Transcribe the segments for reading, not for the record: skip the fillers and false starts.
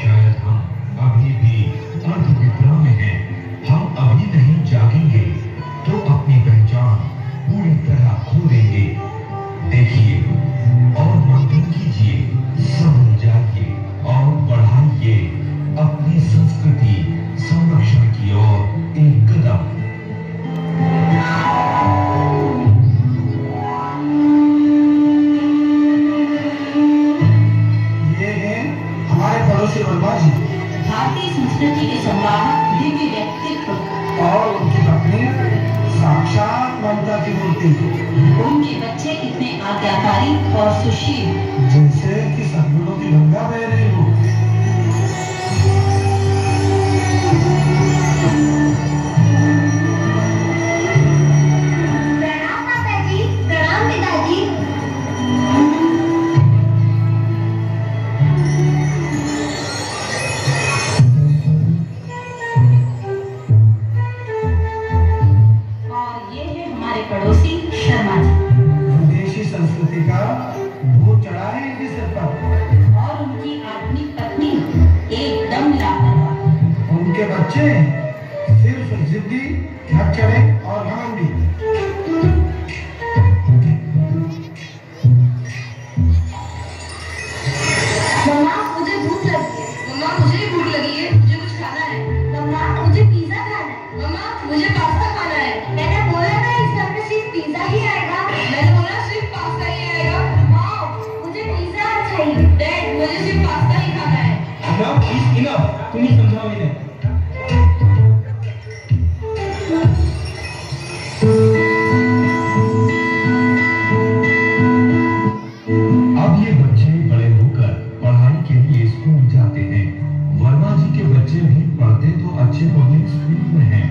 शायद हम अभी भी अर्धनिद्रा में हैं। हम अभी नहीं जागेंगे तो अपनी पहचान पूरी तरह खो देंगे। देखिए और मंथन कीजिए, समझ जाइए और बढ़ाइए अपनी संस्कृति संरक्षण की ओर एक कदम। ये है हमारे पड़ोसी वर्मा जी, भारतीय संस्कृति के संवाहक दिव्य व्यक्तित्व और उनकी पत्नी साक्षात ममता की मूर्ति। उनके बच्चे कितने आज्ञाकारी और सुशील, जैसे कि सदगुणों की गंगा बह रही हो। प्रणाम माता जी, प्रणाम पिताजी। और ये है हमारे पड़ोसी शर्मा जी, विदेशी संस्कृति का भूत चढ़ा है इनके सिर पर। और उनकी आधुनिक पत्नी एकदम लापरवाह। उनके बच्चे सिर्फ जिद्दी, झगड़े और घमंडी। मम्मा मुझे भूख लगी है। मम्मा मुझे भी भूख लगी है, मुझे कुछ खाना है। मम्मा मुझे पिज्जा खाना है। मम्मा मुझे पास्ता खाना है। मैंने बोला ना इस घर में सिर्फ पिज्जा ही आएगा। मैंने बोला सिर्फ पास्ता ही आएगा। मॉम मुझे पिज्जा चाहिए। डैड मुझे सिर्फ पास्ता ही खाना है। इनफ, तुम ही समझाओ इन्हें। अब ये बच्चे बड़े होकर पढ़ाई के लिए स्कूल जाते हैं। वर्मा जी के बच्चे भी पढ़ते तो अच्छे पब्लिक स्कूल में हैं,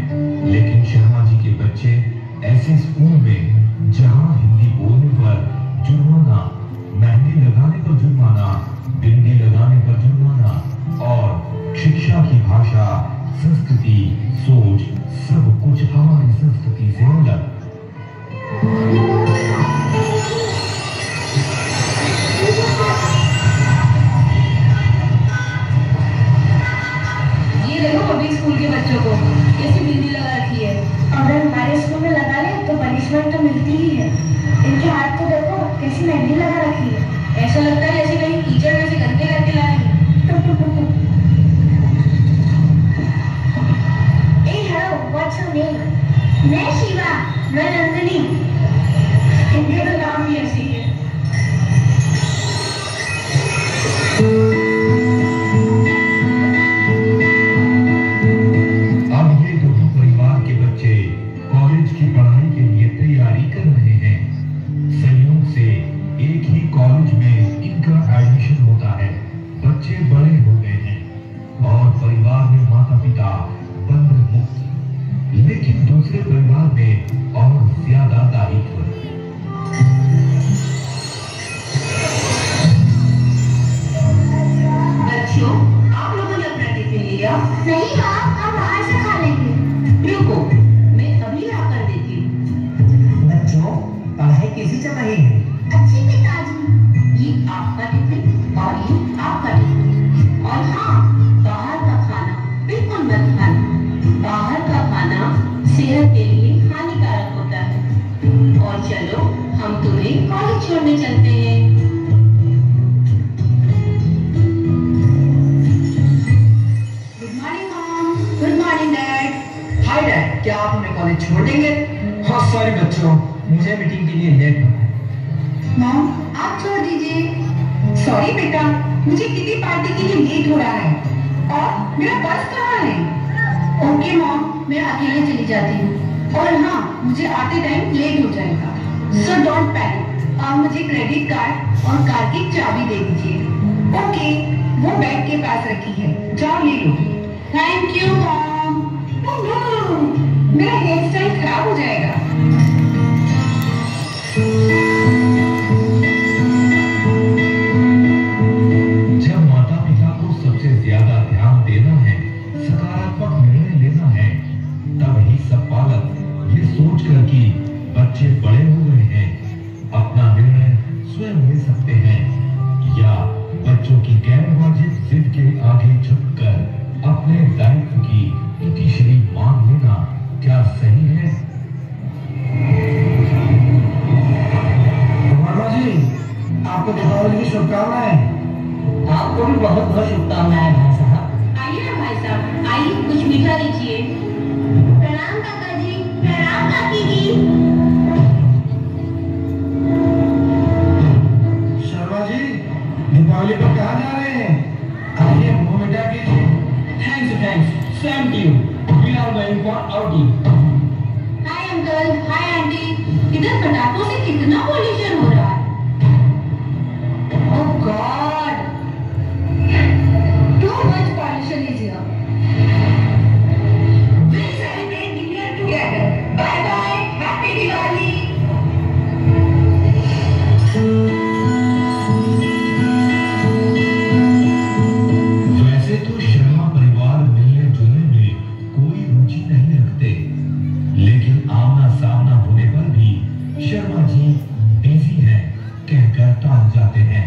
लेकिन शर्मा जी के बच्चे ऐसे स्कूल में जहां हिंदी बोलने पर जुर्माना, मेहंदी लगाने पर जुर्माना, बिंदी लगाने पर जुर्माना और शिक्षा की भाषा, संस्कृति, सोच सब कुछ हमारी संस्कृति से अलग। ये देखो पब्लिक स्कूल के बच्चों को कैसी बिंदी लगा रखी है। अगर हमारे स्कूल में लगा ले तो पनिशमेंट तो मिलती ही है। इनके हाथ तो देखो कैसी मेहंदी लगा रखी है। ऐसा लगता है जैसे कहीं कीचड़ में से गंदे करके लाए हैं। Hey, hello, what's your name? मैं शिवा, मैं नंदिनी। इनके तो नाम भी ऐसे ही है। अब ये दोनों परिवार के बच्चे कॉलेज की पढ़ाई के लिए तैयारी कर रहे हैं। संयोग से एक ही कॉलेज में इनका एडमिशन होता है। बच्चे बड़े हो गए हैं और परिवार में माता पिता बंधन मुक्त, लेकिन दूसरे परिवार में और ज्यादा दायित्व। बच्चों आप लोगों ने अपना टिफिन लिया? नहीं माँ, हम बाहर से खा लेंगे। रुको, मैं अभी ला कर देती हूँ। बच्चों, पढ़ाई कैसी चल रही है? अच्छी पिताजी। ये आपका टिफिन और ये आपका टिफिन। और हाँ, बाहर का खाना बिल्कुल मत खाना। बाहर का खाना सेहत के लिए हानिकारक होता है। और चलो हम तुम्हें कॉलेज छोड़ने चलते हैं। Good morning mom. Good morning dad. Hi dad, क्या आप हमें कॉलेज छोड़ देंगे? हाँ सॉरी बच्चों, मुझे मीटिंग के लिए लेट होना है। मॉम आप छोड़ दीजिए। सॉरी बेटा, मुझे किटी पार्टी के लिए लेट हो रहा है। और मेरा पर्स कहाँ है? ओके मॉम, मैं अकेले चली जाती हूँ। और हाँ, मुझे आते टाइम लेट हो जाएगा। So don't panic. आप मुझे क्रेडिट कार्ड और कार की चाबी दे दीजिए। ओके, वो बैग के पास रखी है, जाओ ले लो। Thank you mom. मेरा हेयर स्टाइल खराब हो जाएगा। जब माता पिता को सबसे ज्यादा ध्यान देना है, सकारात्मक निर्णय लेना है, तब ही सब पालक ये सोचकर कि बच्चे बड़े हो गए हैं, अपना निर्णय स्वयं ले सकते हैं या बच्चों की गैर वाजिब जिद के आगे झुककर अपने दायित्व की इतिश्री मान लेना क्या सही है? वर्मा जी, आपको दीपावली की शुभकामनाएं। आपको भी बहुत बहुत शुभकामनाएं भाई साहब। आइए ना भाई साहब, आइए कुछ मीठा लीजिए। प्रणाम काका जी। प्रणाम काकी जी। शर्मा जी, दीपावली पर कहाँ जा रहे हैं? आइए मुंह मिठा कीजिए। Thanks, same to you. We are going for outing. Hi uncle, hi aunty. इधर पटाखों से कितना पॉल्यूशन हो रहा है। Oh God, Too much pollution is here. We'll celebrate New Year together. Bye bye. Happy Diwali. वैसे तो शर्मा परिवार मिलने जुलने में कोई रुचि नहीं रखते, लेकिन आमना सामना होने पर भी शर्मा जी बिजी हैं कहकर टाल जाते हैं।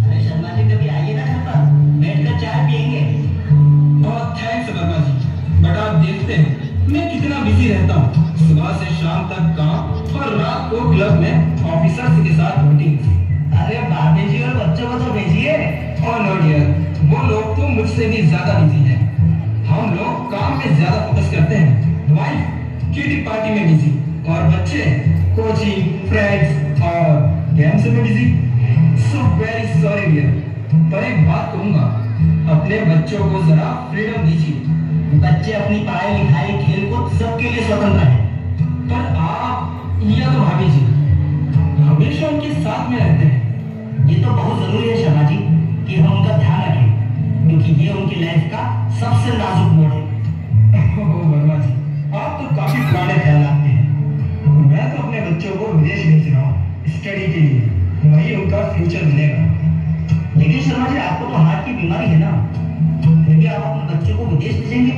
अरे शर्मा जी, कभी आइए ना घर पर, बैठकर चाय पियेंगे। बहुत थैंक्स वर्मा जी, बट आप देखते हैं मैं कितना बिजी रहता हूँ। सुबह से शाम तक काम और रात को क्लब में ऑफिसर्स के साथ मीटिंग। अरे भाभी जी और बच्चों को तो भेजिए। और नो डियर, वो लोग तो मुझसे भी ज्यादा बिजी हैं। हम लोग काम में ज्यादा फोकस करते हैं, वाइफ किटी पार्टी में बिजी और बच्चे कोचिंग, फ्रेंड्स और गेम्स में busy. So very sorry dear, पर एक बात कहूंगा, अपने बच्चों को जरा फ्रीडम दीजिए। बच्चे अपनी पढ़ाई लिखाई खेल कूद सबके लिए स्वतंत्र हैं। पर आप या तो भाभी जी हमेशा उनके साथ में रहते हैं। ये तो बहुत जरूरी है शर्मा जी कि हम उनका ध्यान रखें, क्योंकि ये उनकी लाइफ का सबसे नाजुक मोड़ है। ओह वर्मा जी, आप तो काफी पुराने ख्याल रखते हैं। मैं तो अपने बच्चों को विदेश भेज रहा हूँ स्टडी के लिए, वही उनका फ्यूचर मिलेगा। लेकिन शर्मा जी, आपको तो हार्ट की बीमारी है ना, फिर भी आप अपने बच्चों को विदेश भेजेंगे?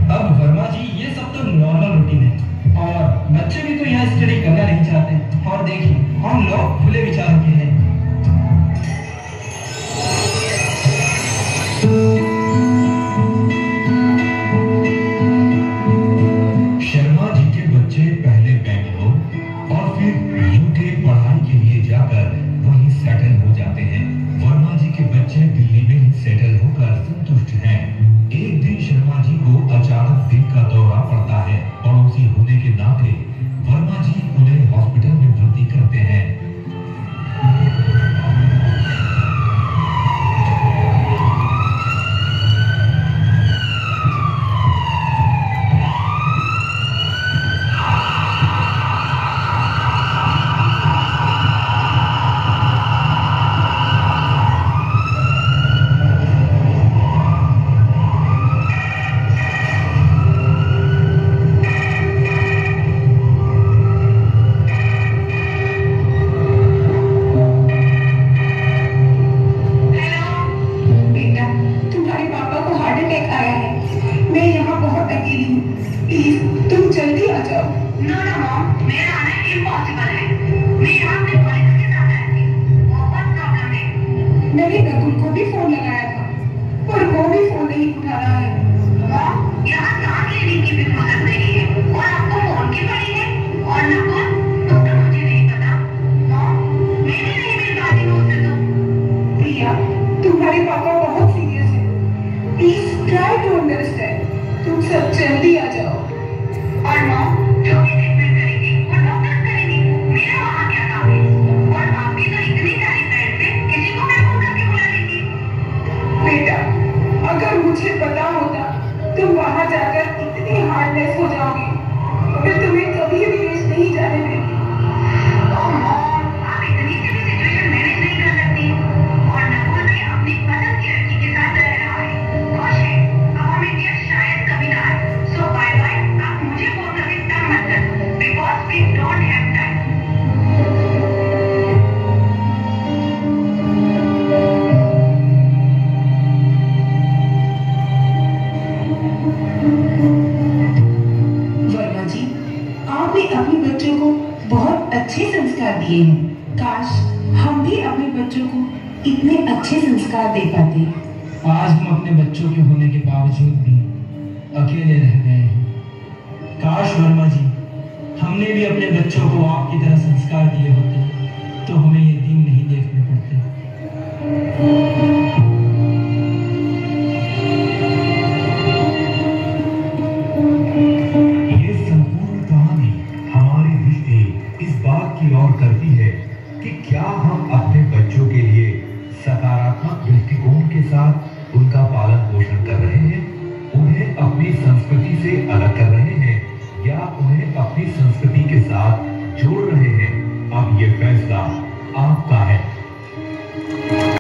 अब वर्मा जी, ये सब तो नॉर्मल रूटीन है और बच्चे भी तो यहाँ स्टडी करना नहीं चाहते। और देखिए, हम लोग खुले विचारों के हैं। शर्मा जी के बच्चे पहले बेंगलोर और फिर यूके पढ़ाई के लिए जाकर वहीं सेटल हो जाते हैं। वर्मा जी के बच्चे दिल्ली में ही सेटल होकर संतुष्ट हैं। एक दिन शर्मा जी को अचानक दिल का दौरा पड़ता है। पड़ोसी होने के नाते वर्मा जी उन्हें हॉस्पिटल में भर्ती करते हैं। बेटा, तुम्हारे पापा को हार्ट अटैक आया है। मैं यहाँ बहुत अकेली हूँ, प्लीज तुम जल्दी आ जाओ। नो नो मॉम, मेरा आना इम्पॉसिबल है। मैं यहाँ अपने कॉलेज के साथ आई थी। बहुत प्रॉब्लम है। मैंने नकुल को भी फोन लगाया था, पर वो भी फोन नहीं उठा रहा है। मॉम, यहाँ सांस लेने की भी फुर्सत नहीं है और आपको फोन की पड़ी है। और नकुल, तो मुझे नहीं पता। मॉम, मैं भी नहीं मिल पाती हूँ उससे तो। प्रिया, तुम्हारे पापा बहुत सीरियस हैं। Please try to understand. तुम सब जल्दी आ जाओ। और मॉम, जो भी ट्रीटमेंट करेंगे वो डॉक्टर करेंगे। मेरा वहाँ क्या काम है? और आप भी तो इतनी सारी फ्रेंड से किसी को मैं फोन करके बुला लेती। बेटा, अगर मुझे पता होता तुम वहां जाकर इतनी हार्डनेस हो जाओगी, मैं तुम्हें कभी विदेश नहीं जाने देती। ओह मॉम, आप इतनी सी भी सिचुएशन मैनेज नहीं कर सकती। और नकुल भी अपनी पसंद की लड़की के साथ रह रहा है, खुश है। अब हम इंडिया शायद कभी ना आए। सो बाय बाय, आप मुझे फोन करके तंग मत कर, because we don't have time. Verma ji, आपने अपने बच्चों को बहुत अच्छे संस्कार दिए हैं। काश हम भी अपने बच्चों को इतने अच्छे संस्कार दे पाते। आज हम अपने बच्चों के होने के बावजूद भी अकेले रह गए हैं। काश वर्मा जी, हमने भी अपने बच्चों को आपकी तरह संस्कार दिए होते तो हमें ये दिन नहीं देखने पड़ते। ये संपूर्ण कहानी हमारी दृष्टि इस बात की ओर करती है कि क्या हम अपने बच्चों के लिए सकारात्मक दृष्टिकोण के साथ उनका पालन पोषण कर रहे हैं, उन्हें अपनी संस्कृति से अलग कर रहे हैं या उन्हें अपनी संस्कृति के साथ जोड़ रहे हैं। अब ये फैसला आपका है।